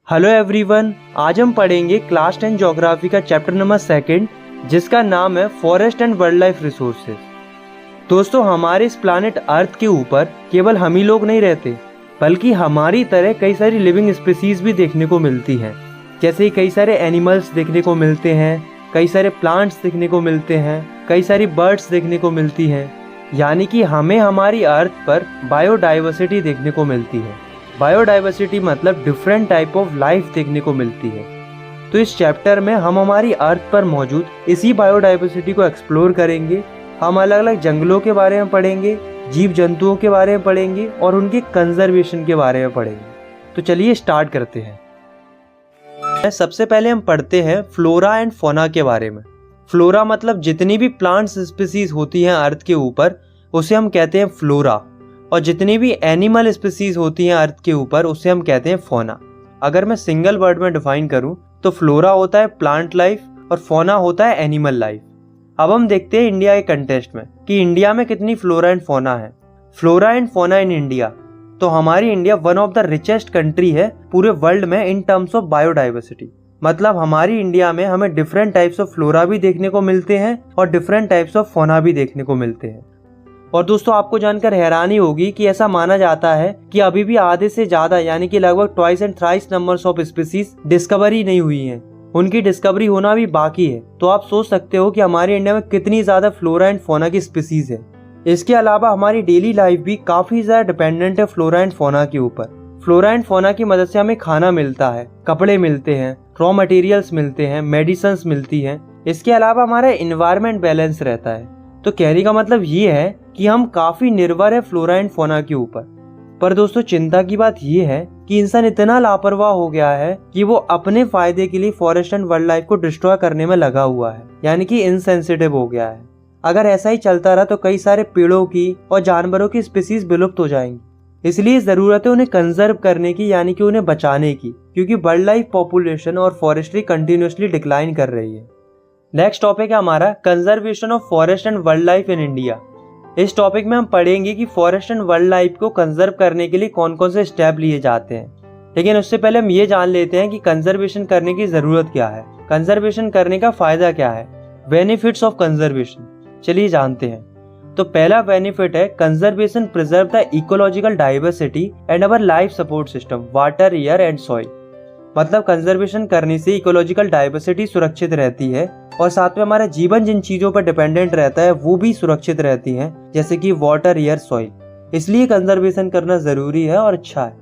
Hello everyone, आज हम पढ़ेंगे क्लास 10 ज्योग्राफी का चैप्टर नंबर 2 जिसका नाम है forest and wild life resources. दोस्तों, हमारे इस प्लानेट अर्थ के ऊपर केवल हम ही लोग नहीं रहते, बल्कि हमारी तरह कई सारी लिविंग स्पीसीज भी देखने को मिलती हैं। जैसे कई सारे एनिमल्स देखने को मिलते हैं, कई सारे प्लांट्स देखने को मिलते हैं, कई सारी बर्ड्स देखने को मिलती हैं। यानी कि हमें हमारी अर्थ पर बायोडाइवर्सिटी देखने को मिलती है। बायोडाइवर्सिटी मतलब डिफरेंट टाइप ऑफ लाइफ देखने को मिलती है। तो इस चैप्टर में हम हमारी अर्थ पर मौजूद इसी बायोडाइवर्सिटी को एक्सप्लोर करेंगे। हम अलग अलग जंगलों के बारे में पढ़ेंगे, जीव जंतुओं के बारे में पढ़ेंगे और उनके कंजर्वेशन के बारे में पढ़ेंगे। तो चलिए स्टार्ट करते हैं। सबसे पहले हम पढ़ते हैं फ्लोरा एंड फौना के बारे में। फ्लोरा मतलब जितनी भी प्लांट्स स्पीसीज होती हैं अर्थ के ऊपर उसे हम कहते हैं फ्लोरा, और जितनी भी एनिमल स्पीसीज होती हैं अर्थ के ऊपर उसे हम कहते हैं फौना। अगर मैं सिंगल वर्ड में डिफाइन करूं तो फ्लोरा होता है प्लांट लाइफ और फौना होता है एनिमल लाइफ। अब हम देखते हैं इंडिया के कंटेस्ट में कि इंडिया में कितनी फ्लोरा एंड फौना है। Flora and fauna in India, तो हमारी India one of the richest country है पूरे वर्ल्ड में इन टर्म्स ऑफ बायोडाइवर्सिटी। मतलब हमारी इंडिया में हमें डिफरेंट टाइप्स ऑफ फ्लोरा भी देखने को मिलते हैं और डिफरेंट टाइप्स ऑफ फौना भी देखने को मिलते हैं। और दोस्तों, आपको जानकर हैरानी होगी कि ऐसा माना जाता है कि अभी भी आधे से ज्यादा यानी कि लगभग twice and thrice numbers of species discovery नहीं हुई हैं। उनकी डिस्कवरी होना भी बाकी है। तो आप सोच सकते हो कि हमारी इंडिया में कितनी ज्यादा फ्लोरा एंड फौना की स्पीसीज है। इसके अलावा हमारी डेली लाइफ भी काफी ज्यादा डिपेंडेंट है फ्लोरा एंड फौना के ऊपर। फ्लोरा एंड फौना की मदद से हमें खाना मिलता है, कपड़े मिलते हैं, रॉ मटेरियल्स मिलते हैं, मेडिसिन मिलती हैं। इसके अलावा हमारा एनवायरनमेंट बैलेंस रहता है। तो कहने का मतलब ये है कि हम काफी निर्भर है फ्लोरा एंड फौना के ऊपर। पर दोस्तों, चिंता की बात ये है कि इंसान इतना लापरवाह हो गया है कि वो अपने फायदे के लिए फॉरेस्ट एंड वाइल्ड लाइफ को डिस्ट्रॉय करने में लगा हुआ है, यानी कि इनसेंसिटिव हो गया है। अगर ऐसा ही चलता रहा तो कई सारे पेड़ों की और जानवरों की स्पीसीज विलुप्त हो जाएंगी। इसलिए जरूरत है उन्हें कंजर्व करने की, यानी कि उन्हें बचाने की, क्योंकि वाइल्ड लाइफ पॉपुलेशन और फॉरेस्ट्री कंटिन्यूसली डिक्लाइन कर रही है। नेक्स्ट टॉपिक है हमारा conservation of forest and wild life in India. इस टॉपिक में हम पढ़ेंगे कि फॉरेस्ट एंड वाइल्ड लाइफ को कंजर्व करने के लिए कौन कौन से स्टेप लिए जाते हैं। लेकिन उससे पहले हम ये जान लेते हैं कि कंजर्वेशन करने की जरूरत क्या है, कंजर्वेशन करने का फायदा क्या है, बेनिफिट्स ऑफ कंजर्वेशन। चलिए जानते हैं। तो पहला बेनिफिट है conservation preserve the ecological diversity and our life support system, water, air and soil. मतलब कंजर्वेशन करने से इकोलॉजिकल डाइवर्सिटी सुरक्षित रहती है और साथ में हमारा जीवन जिन चीजों पर डिपेंडेंट रहता है वो भी सुरक्षित रहती हैं, जैसे कि वाटर, एयर, सॉइल। इसलिए कंजर्वेशन करना जरूरी है और अच्छा है।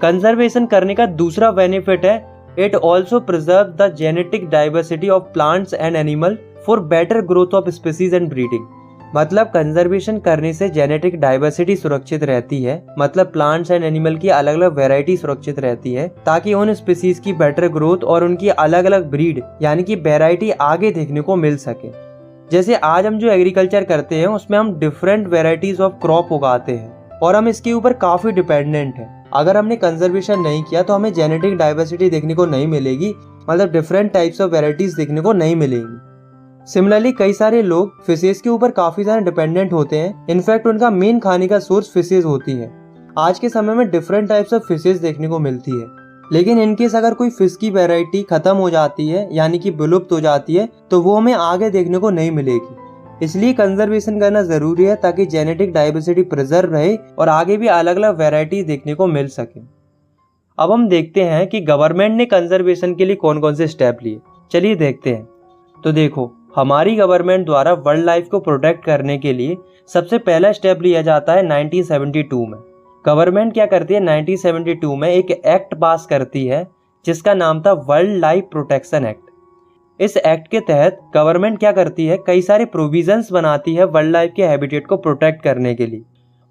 कंजर्वेशन करने का दूसरा बेनिफिट है it also preserve the genetic diversity of plants and animal for better growth of species and breeding. मतलब कंजर्वेशन करने से जेनेटिक डाइवर्सिटी सुरक्षित रहती है, मतलब प्लांट्स एंड एनिमल की अलग अलग वैरायटी सुरक्षित रहती है, ताकि उन स्पीसीज की बेटर ग्रोथ और उनकी अलग अलग ब्रीड यानी कि वैरायटी आगे देखने को मिल सके। जैसे आज हम जो एग्रीकल्चर करते हैं उसमें हम डिफरेंट वेराइटीज ऑफ क्रॉप उगाते हैं और हम इसके ऊपर काफी डिपेंडेंट हैं। अगर हमने कंजर्वेशन नहीं किया तो हमें जेनेटिक डाइवर्सिटी देखने को नहीं मिलेगी, मतलब डिफरेंट टाइप्स ऑफ वेराइटीज देखने को नहीं मिलेंगी। सिमिलरली कई सारे लोग फिशेज के ऊपर काफी ज्यादा डिपेंडेंट होते हैं। इनफैक्ट उनका मेन खाने का सोर्स फिशेज होती है। आज के समय में डिफरेंट टाइप्स ऑफ फिशेज देखने को मिलती है, लेकिन इनकेस अगर कोई फिश की वैरायटी खत्म हो जाती है यानी कि विलुप्त हो जाती है तो वो हमें आगे देखने को नहीं मिलेगी। इसलिए कंजर्वेशन करना जरूरी है ताकि जेनेटिक डाइवर्सिटी प्रिजर्व रहे और आगे भी अलग अलग वैरायटी देखने को मिल सके। अब हम देखते हैं कि गवर्नमेंट ने कंजर्वेशन के लिए कौन कौन से स्टेप लिए। चलिए देखते हैं। तो देखो, हमारी गवर्नमेंट द्वारा वर्ल्ड लाइफ को प्रोटेक्ट करने के लिए सबसे पहला स्टेप लिया जाता है 1972 में। गवर्नमेंट क्या करती है, 1972 में एक एक्ट पास करती है जिसका नाम था वर्ल्ड लाइफ प्रोटेक्शन एक्ट। इस एक्ट के तहत गवर्नमेंट क्या करती है, कई सारे प्रोविजंस बनाती है वर्ल्ड लाइफ के हैबिटेट को प्रोटेक्ट करने के लिए,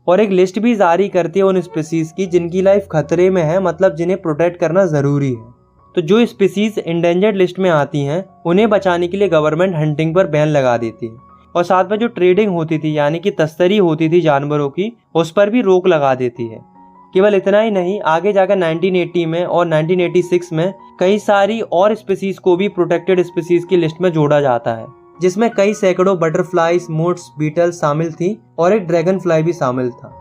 और एक लिस्ट भी जारी करती है उन स्पीसीज की जिनकी लाइफ खतरे में है, मतलब जिन्हें प्रोटेक्ट करना जरूरी है। तो जो स्पीसीज इंडेंजर्ड लिस्ट में आती हैं उन्हें बचाने के लिए गवर्नमेंट हंटिंग पर बैन लगा देती है, और साथ में जो ट्रेडिंग होती थी यानी कि तस्करी होती थी जानवरों की, उस पर भी रोक लगा देती है। केवल इतना ही नहीं, आगे जाकर 1980 में और 1986 में कई सारी और स्पीसीज को भी प्रोटेक्टेड स्पीसीज की लिस्ट में जोड़ा जाता है, जिसमें कई सैकड़ों बटरफ्लाइज, मोथ्स, बीटल्स शामिल थी और एक ड्रैगन फ्लाई भी शामिल था।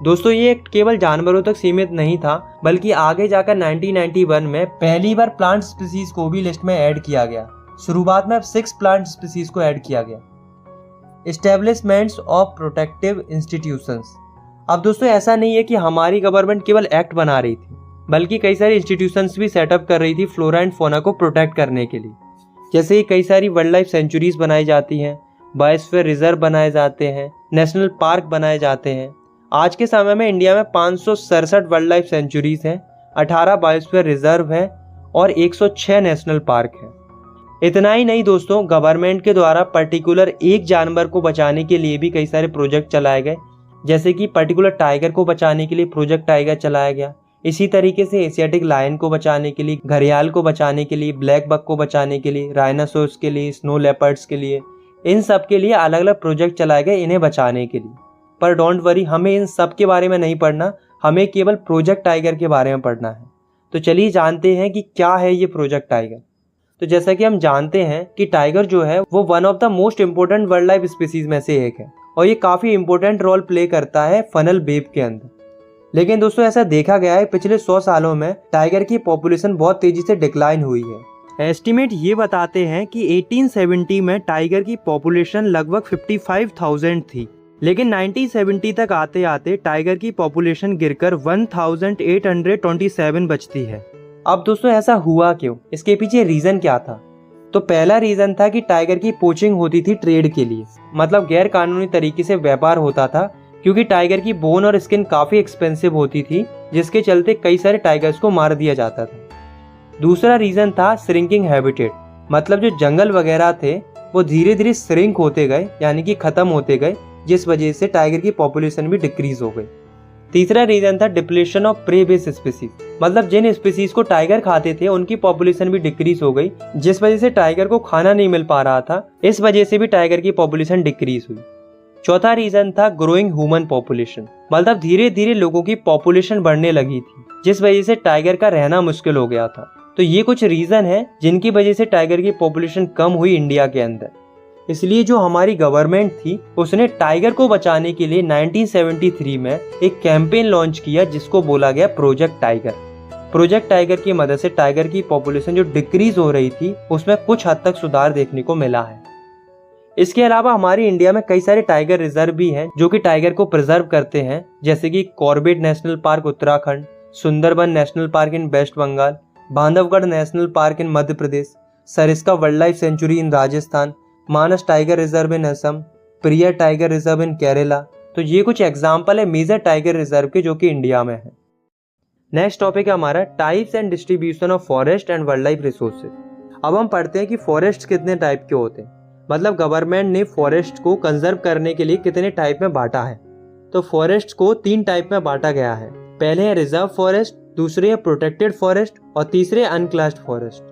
दोस्तों ये केवल जानवरों तक सीमित नहीं था, बल्कि आगे जाकर 1991 में पहली बार प्लांट स्पीसीज को भी लिस्ट में ऐड किया गया। शुरुआत में अब 6 प्लांट स्पीसीज को ऐड किया गया। Establishments of protective institutions. अब दोस्तों ऐसा नहीं है कि हमारी गवर्नमेंट केवल एक्ट बना रही थी, बल्कि कई सारी इंस्टीट्यूशंस भी सेटअप कर रही थी फ्लोरा एंड फौना को प्रोटेक्ट करने के लिए। जैसे कि कई सारी वाइल्ड लाइफ सेंचुरीज बनाई जाती हैं, बायोस्फीयर रिजर्व बनाए जाते हैं, नेशनल पार्क बनाए जाते हैं। आज के समय में इंडिया में 567 वाइल्ड लाइफ सेंचुरीज हैं, 18 बायोस्फीयर रिजर्व हैं और 106 नेशनल पार्क हैं। इतना ही नहीं दोस्तों, गवर्नमेंट के द्वारा पर्टिकुलर एक जानवर को बचाने के लिए भी कई सारे प्रोजेक्ट चलाए गए। जैसे कि पर्टिकुलर टाइगर को बचाने के लिए प्रोजेक्ट टाइगर चलाया गया। इसी तरीके से एशियाटिक लायन को बचाने के लिए, घड़ियाल को बचाने के लिए, ब्लैक बक को बचाने के लिए, राइनासोर्स के लिए, स्नो लेपर्ड्स के लिए, इन सब के लिए अलग अलग प्रोजेक्ट चलाए गए इन्हें बचाने के लिए। पर डोंट वरी, हमें इन सब के बारे में नहीं पढ़ना, हमें केवल प्रोजेक्ट टाइगर के बारे में पढ़ना है। तो चलिए जानते हैं कि क्या है ये प्रोजेक्ट टाइगर। तो जैसा कि हम जानते हैं कि टाइगर जो है वो one of the most important wild life species में से एक है और ये काफ़ी इंपॉर्टेंट रोल प्ले करता है फनल वेब के अंदर। लेकिन दोस्तों ऐसा देखा गया है पिछले 100 सालों में टाइगर की पॉपुलेशन बहुत तेजी से डिक्लाइन हुई है। एस्टिमेट ये बताते हैं कि 1870 में टाइगर की पॉपुलेशन लगभग 55,000 थी, लेकिन 1970 तक आते आते टाइगर की पॉपुलेशन गिरकर 1827 बचती है। अब दोस्तों ऐसा हुआ क्यों, इसके पीछे रीजन क्या था? तो पहला रीजन था कि टाइगर की पोचिंग होती थी ट्रेड के लिए, मतलब गैर कानूनी तरीके से व्यापार होता था, क्योंकि टाइगर की बोन और स्किन काफी एक्सपेंसिव होती थी, जिसके चलते कई सारे टाइगर्स को मार दिया जाता था। दूसरा रीजन था श्रिंकिंग हैबिटेट, मतलब जो जंगल वगैरह थे वो धीरे धीरे श्रिंक होते गए, यानी कि खत्म होते गए, जिस वजह से टाइगर की पॉपुलेशन भी डिक्रीज हो गई। तीसरा रीजन था depletion of prey based species, मतलब जिन स्पीसीज को टाइगर खाते थे उनकी पॉपुलेशन भी डिक्रीज हो गई, जिस वजह से टाइगर को खाना नहीं मिल पा रहा था, इस वजह से भी टाइगर की पॉपुलेशन डिक्रीज हुई। चौथा रीजन था ग्रोइंग ह्यूमन पॉपुलेशन, मतलब धीरे धीरे लोगों की पॉपुलेशन बढ़ने लगी थी, जिस वजह से टाइगर का रहना मुश्किल हो गया था। तो ये कुछ रीजन है जिनकी वजह से टाइगर की पॉपुलेशन कम हुई इंडिया के अंदर। इसलिए जो हमारी गवर्नमेंट थी उसने टाइगर को बचाने के लिए 1973 में एक कैंपेन लॉन्च किया जिसको बोला गया प्रोजेक्ट टाइगर। प्रोजेक्ट टाइगर की मदद से टाइगर की पॉपुलेशन जो डिक्रीज हो रही थी उसमें कुछ हद तक सुधार देखने को मिला है। इसके अलावा हमारी इंडिया में कई सारे टाइगर रिजर्व भी हैं जो कि टाइगर को प्रिजर्व करते हैं, जैसे कि Corbett national park Uttarakhand, Sundarban national park in west Bengal, Bandhavgarh national park in Madhya Pradesh, Sariska wild life sanctuary in Rajasthan, Manas tiger reserve in Assam, Periyar tiger reserve in Kerala. तो ये कुछ एग्जाम्पल है मेजर टाइगर रिजर्व के जो कि इंडिया में है। नेक्स्ट टॉपिक है हमारा types and distribution of forest and wild life resources. अब हम पढ़ते हैं कि फॉरेस्ट कितने टाइप के होते हैं, मतलब गवर्नमेंट ने फॉरेस्ट को कंजर्व करने के लिए कितने टाइप में बांटा है। तो फॉरेस्ट को 3 टाइप में बांटा गया है। पहले है रिजर्व फॉरेस्ट, दूसरे है प्रोटेक्टेड फॉरेस्ट और तीसरे अनक्लास्ड फॉरेस्ट।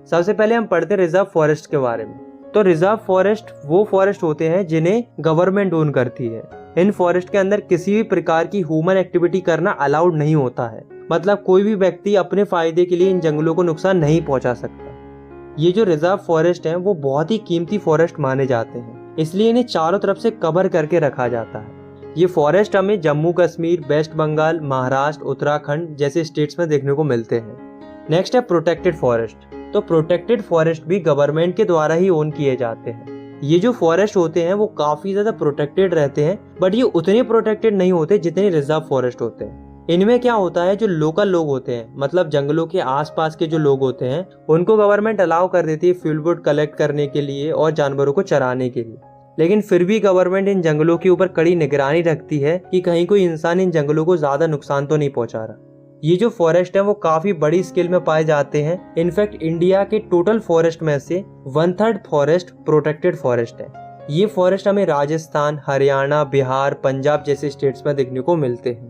सबसे पहले हम पढ़ते हैं रिजर्व फॉरेस्ट के बारे में। तो रिजर्व फॉरेस्ट वो फॉरेस्ट होते हैं जिन्हें गवर्नमेंट ओन करती है। इन फॉरेस्ट के अंदर किसी भी प्रकार की ह्यूमन एक्टिविटी करना अलाउड नहीं होता है, मतलब कोई भी व्यक्ति अपने फायदे के लिए इन जंगलों को नुकसान नहीं पहुंचा सकता। ये जो रिजर्व फॉरेस्ट हैं वो बहुत ही कीमती फॉरेस्ट माने जाते हैं, इसलिए इन्हें चारों तरफ से कवर करके रखा जाता है। ये फॉरेस्ट हमें जम्मू कश्मीर, वेस्ट बंगाल, महाराष्ट्र, उत्तराखंड जैसे स्टेट्स में देखने को मिलते हैं। नेक्स्ट है प्रोटेक्टेड फॉरेस्ट। तो प्रोटेक्टेड फॉरेस्ट भी गवर्नमेंट के द्वारा ही ओन किए जाते हैं। ये जो फॉरेस्ट होते हैं वो काफी ज्यादा प्रोटेक्टेड रहते हैं, बट ये उतने प्रोटेक्टेड नहीं होते जितने रिजर्व फॉरेस्ट होते हैं। इनमें क्या होता है, जो लोकल लोग होते हैं, मतलब जंगलों के आसपास के जो लोग होते हैं, उनको गवर्नमेंट अलाउ कर देती है फ्यूल वुड कलेक्ट करने के लिए और जानवरों को चराने के लिए। लेकिन फिर भी गवर्नमेंट इन जंगलों के ऊपर कड़ी निगरानी रखती है कि कहीं कोई इंसान इन जंगलों को ज्यादा नुकसान तो नहीं पहुंचा रहा। ये जो फॉरेस्ट है वो काफी बड़ी स्केल में पाए जाते हैं। इनफैक्ट इंडिया के टोटल फॉरेस्ट में से 1/3 फॉरेस्ट प्रोटेक्टेड फॉरेस्ट है। ये फॉरेस्ट हमें राजस्थान, हरियाणा, बिहार, पंजाब जैसे स्टेट्स में देखने को मिलते हैं।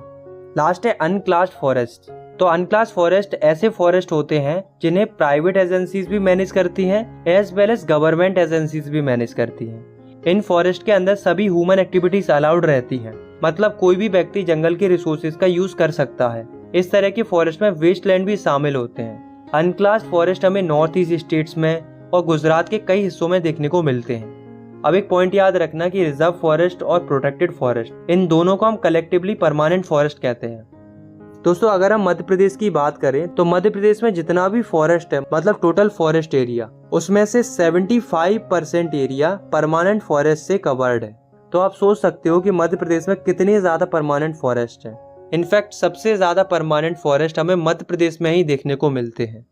लास्ट है अनक्लास्ड फॉरेस्ट। तो अनक्लास्ड फॉरेस्ट ऐसे फॉरेस्ट होते हैं जिन्हें प्राइवेट एजेंसीज भी मैनेज करती हैं as well as government agencies भी मैनेज करती हैं। इन फॉरेस्ट के अंदर सभी ह्यूमन एक्टिविटीज अलाउड रहती हैं, मतलब कोई भी व्यक्ति जंगल के रिसोर्सेज का यूज कर सकता है। इस तरह के फॉरेस्ट में वेस्टलैंड भी शामिल होते हैं। अनक्लास्ड फॉरेस्ट हमें नॉर्थ ईस्ट स्टेट्स में और गुजरात के कई हिस्सों में देखने को मिलते हैं। अब एक पॉइंट याद रखना कि रिजर्व फॉरेस्ट और प्रोटेक्टेड फॉरेस्ट, इन दोनों को हम कलेक्टिवली परमानेंट फॉरेस्ट कहते हैं। दोस्तों अगर हम मध्य प्रदेश की बात करें तो मध्य प्रदेश में जितना भी फॉरेस्ट है, मतलब टोटल फॉरेस्ट एरिया, उसमें से 75% एरिया परमानेंट फॉरेस्ट से कवर्ड है। तो आप सोच सकते हो कि मध्य प्रदेश में कितनी ज्यादा परमानेंट फॉरेस्ट है। इनफैक्ट सबसे ज्यादा परमानेंट फॉरेस्ट हमें मध्य प्रदेश में ही देखने को मिलते हैं।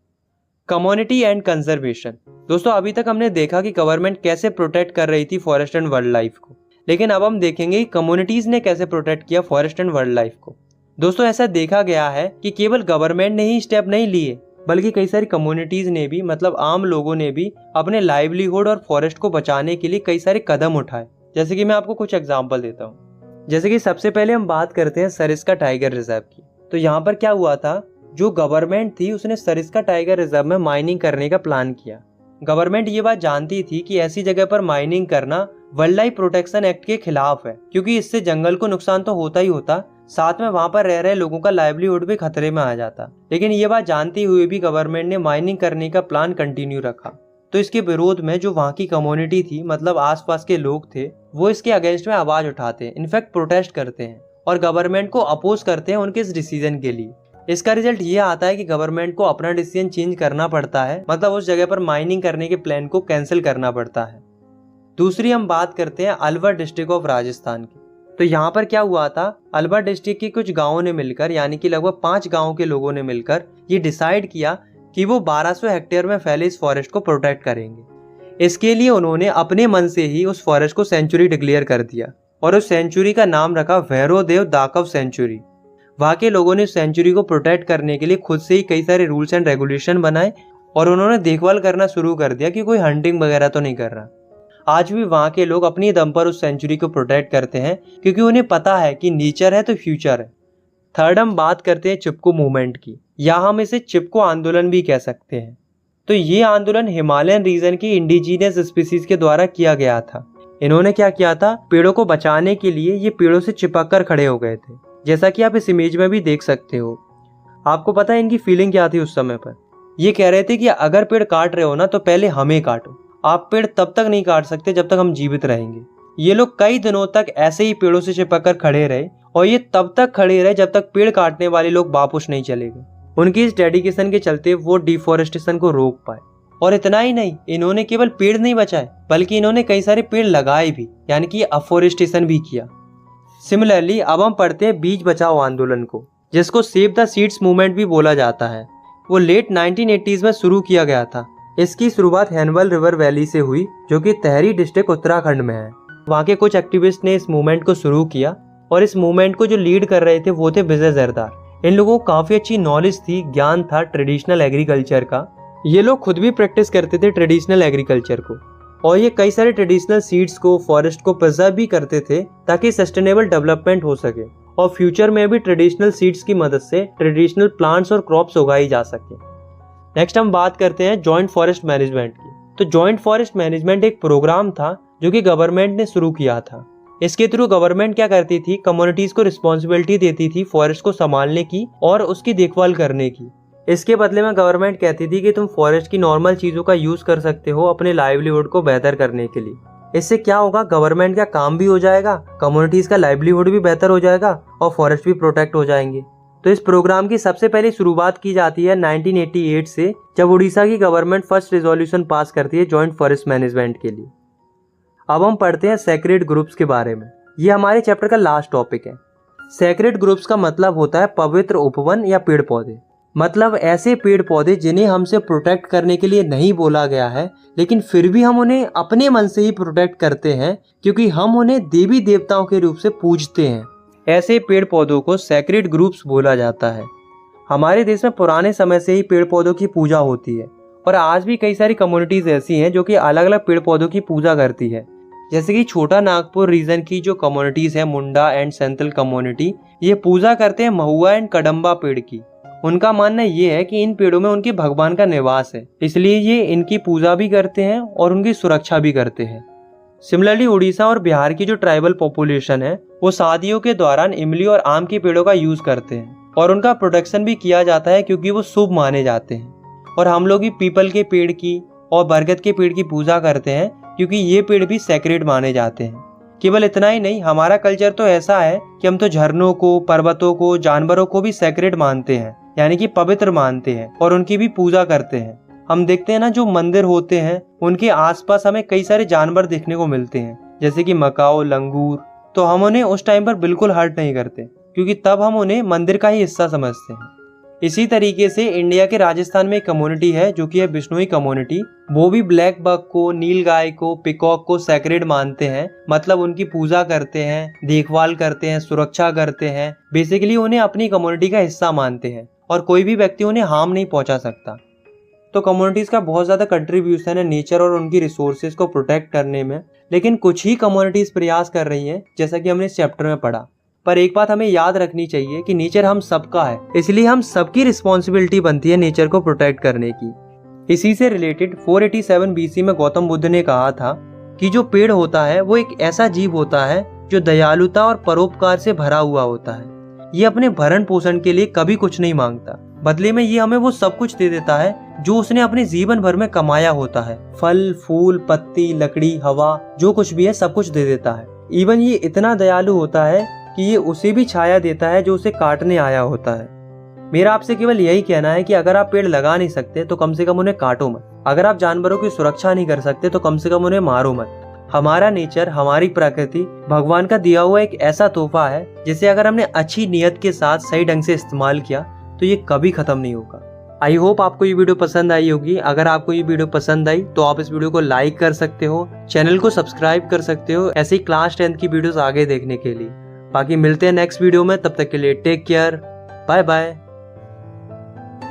Community and conservation. दोस्तों अभी तक हमने देखा कि गवर्नमेंट कैसे प्रोटेक्ट कर रही थी फॉरेस्ट एंड वाइल्ड लाइफ को, लेकिन अब हम देखेंगे कि कम्युनिटीज ने कैसे प्रोटेक्ट किया फॉरेस्ट एंड वाइल्ड लाइफ को। दोस्तों ऐसा देखा गया है कि केवल गवर्नमेंट ने ही स्टेप नहीं लिए, बल्कि कई सारी कम्युनिटीज ने भी, मतलब आम लोगों ने भी अपने लाइवलीहुड और फॉरेस्ट को बचाने के लिए कई सारे कदम उठाए। जैसे कि मैं आपको कुछ एग्जांपल देता हूँ। जैसे कि सबसे पहले हम बात करते हैं सरिस्का टाइगर रिजर्व की। तो यहाँ पर क्या हुआ था, जो गवर्नमेंट थी उसने सरिस्का टाइगर रिजर्व में माइनिंग करने का प्लान किया। गवर्नमेंट ये बात जानती थी कि ऐसी जगह पर माइनिंग करना वाइल्ड लाइफ प्रोटेक्शन एक्ट के खिलाफ है, क्योंकि इससे जंगल को नुकसान तो होता ही होता, साथ में वहां पर रह रहे लोगों का लाइवलीहुड भी खतरे में आ जाता। लेकिन ये बात जानती हुए भी गवर्नमेंट ने माइनिंग करने का प्लान कंटिन्यू रखा। तो इसके विरोध में जो वहां की कम्युनिटी थी, मतलब आसपास के लोग थे, वो इसके अगेंस्ट में आवाज उठाते हैं, इनफैक्ट प्रोटेस्ट करते हैं और गवर्नमेंट को अपोज करते हैं उनके इस डिसीजन के लिए। इसका रिजल्ट ये आता है कि गवर्नमेंट को अपना डिसीजन चेंज करना पड़ता है, मतलब उस जगह पर माइनिंग करने के प्लान को कैंसिल करना पड़ता है। दूसरी हम बात करते हैं अलवर डिस्ट्रिक्ट ऑफ राजस्थान की। तो यहाँ पर क्या हुआ था, अलवर डिस्ट्रिक्ट के कुछ गांवों ने मिलकर, यानी कि लगभग 5 गांवों के लोगों ने मिलकर ये डिसाइड किया कि वो 1200 हेक्टेयर में फैले इस फॉरेस्ट को प्रोटेक्ट करेंगे। इसके लिए उन्होंने अपने मन से ही उस फॉरेस्ट को सेंचुरी डिक्लेयर कर दिया और उस सेंचुरी का नाम रखा भैरवदेव दाकव सेंचुरी। वहाँ के लोगों ने सेंचुरी को प्रोटेक्ट करने के लिए खुद से ही कई सारे रूल्स एंड रेगुलेशन बनाए और उन्होंने देखभाल करना शुरू कर दिया कि कोई हंटिंग वगैरह तो नहीं कर रहा। आज भी वहाँ के लोग अपनी दम पर उस सेंचुरी को प्रोटेक्ट करते हैं, क्योंकि उन्हें पता है कि नेचर है तो फ्यूचर है। थर्ड हम बात करते हैं चिपको मूवमेंट की, या हम इसे चिपको आंदोलन भी कह सकते हैं। तो ये आंदोलन हिमालयन रीजन की इंडिजीनियस स्पीसीज के द्वारा किया गया था। इन्होंने क्या किया था, पेड़ों को बचाने के लिए ये पेड़ों से चिपक कर खड़े हो गए थे, जैसा कि आप इस इमेज में भी देख सकते हो। आपको पता है इनकी फीलिंग क्या थी उस समय पर? ये कह रहे थे कि अगर पेड़ काट रहे हो ना तो पहले हमें काटो, आप पेड़ तब तक नहीं काट सकते जब तक हम जीवित रहेंगे। ये लोग कई दिनों तक ऐसे ही पेड़ों से चिपक कर खड़े रहे और ये तब तक खड़े रहे जब तक पेड़ काटने वाले लोग वापस नहीं चले गए। उनकी इस डेडिकेशन के चलते वो डिफोरेस्टेशन को रोक पाए। और इतना ही नहीं, इन्होंने केवल पेड़ नहीं बचाए बल्कि इन्होंने कई सारे पेड़ लगाए भी, यानी कि अफोरेस्टेशन भी किया। सिमिलरली अब हम पढ़ते हैं बीज बचाओ आंदोलन को, जिसको सेव द सीड्स मूवमेंट भी बोला जाता है। वो लेट 1980s में शुरू किया गया था। इसकी शुरुआत हैनवल रिवर वैली से हुई, जो कि तहरी डिस्ट्रिक्ट उत्तराखंड में है। वहाँ के कुछ एक्टिविस्ट ने इस मूवमेंट को शुरू किया और इस मूवमेंट को जो लीड कर रहे थे वो थे विजय जरदार। इन लोगों को काफी अच्छी नॉलेज थी, ज्ञान था ट्रेडिशनल एग्रीकल्चर का। ये लोग खुद भी प्रैक्टिस करते थे ट्रेडिशनल एग्रीकल्चर को और ये कई सारे ट्रेडिशनल सीड्स को, फॉरेस्ट को प्रिजर्व भी करते थे ताकि सस्टेनेबल डेवलपमेंट हो सके और फ्यूचर में भी ट्रेडिशनल सीड्स की मदद से ट्रेडिशनल प्लांट्स और क्रॉप्स उगाई जा सके। नेक्स्ट हम बात करते हैं जॉइंट फॉरेस्ट मैनेजमेंट की। तो जॉइंट फॉरेस्ट मैनेजमेंट एक प्रोग्राम था जो कि गवर्नमेंट ने शुरू किया था। इसके थ्रू गवर्नमेंट क्या करती थी, कम्युनिटीज को रिस्पॉन्सिबिलिटी देती थी फॉरेस्ट को संभालने की और उसकी देखभाल करने की। इसके बदले में गवर्नमेंट कहती थी कि तुम फॉरेस्ट की नॉर्मल चीजों का यूज कर सकते हो अपने लाइवलीहुड को बेहतर करने के लिए। इससे क्या होगा, गवर्नमेंट का काम भी हो जाएगा, कम्युनिटीज का लाइवलीहुड भी बेहतर हो जाएगा और फॉरेस्ट भी प्रोटेक्ट हो जाएंगे। तो इस प्रोग्राम की सबसे पहले शुरुआत की जाती है 1988 से, जब उड़ीसा की गवर्नमेंट फर्स्ट रेजोल्यूशन पास करती है जॉइंट फॉरेस्ट मैनेजमेंट के लिए। अब हम पढ़ते हैं सेक्रेड ग्रुप्स के बारे में। ये हमारे चैप्टर का लास्ट टॉपिक है। सेक्रेड ग्रुप्स का मतलब होता है पवित्र उपवन या पेड़ पौधे, मतलब ऐसे पेड़ पौधे जिन्हें हमसे प्रोटेक्ट करने के लिए नहीं बोला गया है, लेकिन फिर भी हम उन्हें अपने मन से ही प्रोटेक्ट करते हैं क्योंकि हम उन्हें देवी देवताओं के रूप से पूजते हैं। ऐसे पेड़ पौधों को सेक्रेड ग्रुप्स बोला जाता है। हमारे देश में पुराने समय से ही पेड़ पौधों की पूजा होती है और आज भी कई सारी कम्युनिटीज ऐसी हैं जो कि अलग अलग पेड़ पौधों की पूजा करती है। जैसे कि छोटा नागपुर रीजन की जो कम्युनिटीज है, मुंडा एंड सेंथल कम्युनिटी, ये पूजा करते हैं महुआ एंड कदम्बा पेड़ की। उनका मानना ये है कि इन पेड़ों में उनके भगवान का निवास है, इसलिए ये इनकी पूजा भी करते हैं और उनकी सुरक्षा भी करते हैं। सिमिलरली उड़ीसा और बिहार की जो ट्राइबल पॉपुलेशन है वो शादियों के दौरान इमली और आम के पेड़ों का यूज करते हैं और उनका प्रोटेक्शन भी किया जाता है क्योंकि वो शुभ माने जाते हैं। और हम लोग भी पीपल के पेड़ की और बरगद के पेड़ की पूजा करते हैं क्योंकि ये पेड़ भी सैक्रेड माने जाते हैं। केवल इतना ही नहीं, हमारा कल्चर तो ऐसा है कि हम तो झरनों को, पर्वतों को, जानवरों को भी सैक्रेड मानते हैं, यानी कि पवित्र मानते हैं और उनकी भी पूजा करते हैं। हम देखते हैं ना, जो मंदिर होते हैं उनके आसपास हमें कई सारे जानवर देखने को मिलते हैं, जैसे कि मकाओ, लंगूर। तो हम उन्हें उस टाइम पर बिल्कुल हर्ट नहीं करते, क्योंकि तब हम उन्हें मंदिर का ही हिस्सा समझते हैं। इसी तरीके से इंडिया के राजस्थान में एक कम्युनिटी है जो कि है बिश्नोई कम्युनिटी। वो भी ब्लैक बक को, नील गाय को, पिकॉक को सैक्रेड मानते हैं, मतलब उनकी पूजा करते हैं, देखभाल करते हैं, सुरक्षा करते हैं। बेसिकली उन्हें अपनी कम्युनिटी का हिस्सा मानते हैं और कोई भी व्यक्ति उन्हें हार्म नहीं पहुंचा सकता। तो कम्युनिटीज का बहुत ज्यादा कंट्रीब्यूशन है नेचर और उनकी रिसोर्सेज को प्रोटेक्ट करने में, लेकिन कुछ ही कम्युनिटीज प्रयास कर रही हैं, जैसा कि हमने इस चैप्टर में पढ़ा। पर एक बात हमें याद रखनी चाहिए कि नेचर हम सबका है, इसलिए हम सबकी रिस्पॉन्सिबिलिटी बनती है नेचर को प्रोटेक्ट करने की। इसी से रिलेटेड 487 BC में गौतम बुद्ध ने कहा था कि जो पेड़ होता है वो एक ऐसा जीव होता है जो दयालुता और परोपकार से भरा हुआ होता है। ये अपने भरण पोषण के लिए कभी कुछ नहीं मांगता, बदले में ये हमें वो सब कुछ दे देता है जो उसने अपने जीवन भर में कमाया होता है। फल, फूल, पत्ती, लकड़ी, हवा, जो कुछ भी है सब कुछ दे देता है। इवन ये इतना दयालु होता है कि ये उसे भी छाया देता है जो उसे काटने आया होता है। मेरा आपसे केवल यही कहना है कि अगर आप पेड़ लगा नहीं सकते तो कम से कम उन्हें काटो मत। अगर आप जानवरों की सुरक्षा नहीं कर सकते तो कम से कम उन्हें मारो मत। हमारा नेचर, हमारी प्रकृति भगवान का दिया हुआ एक ऐसा तोहफा है जिसे अगर हमने अच्छी नीयत के साथ सही ढंग से इस्तेमाल किया तो ये कभी खत्म नहीं होगा। आई होप आपको ये वीडियो पसंद आई होगी। अगर आपको ये वीडियो पसंद आई तो आप इस वीडियो को लाइक कर सकते हो, चैनल को सब्सक्राइब कर सकते हो ऐसे ही क्लास 10th की वीडियोस आगे देखने के लिए। बाकी मिलते हैं नेक्स्ट वीडियो में, तब तक के लिए टेक केयर, बाय बाय।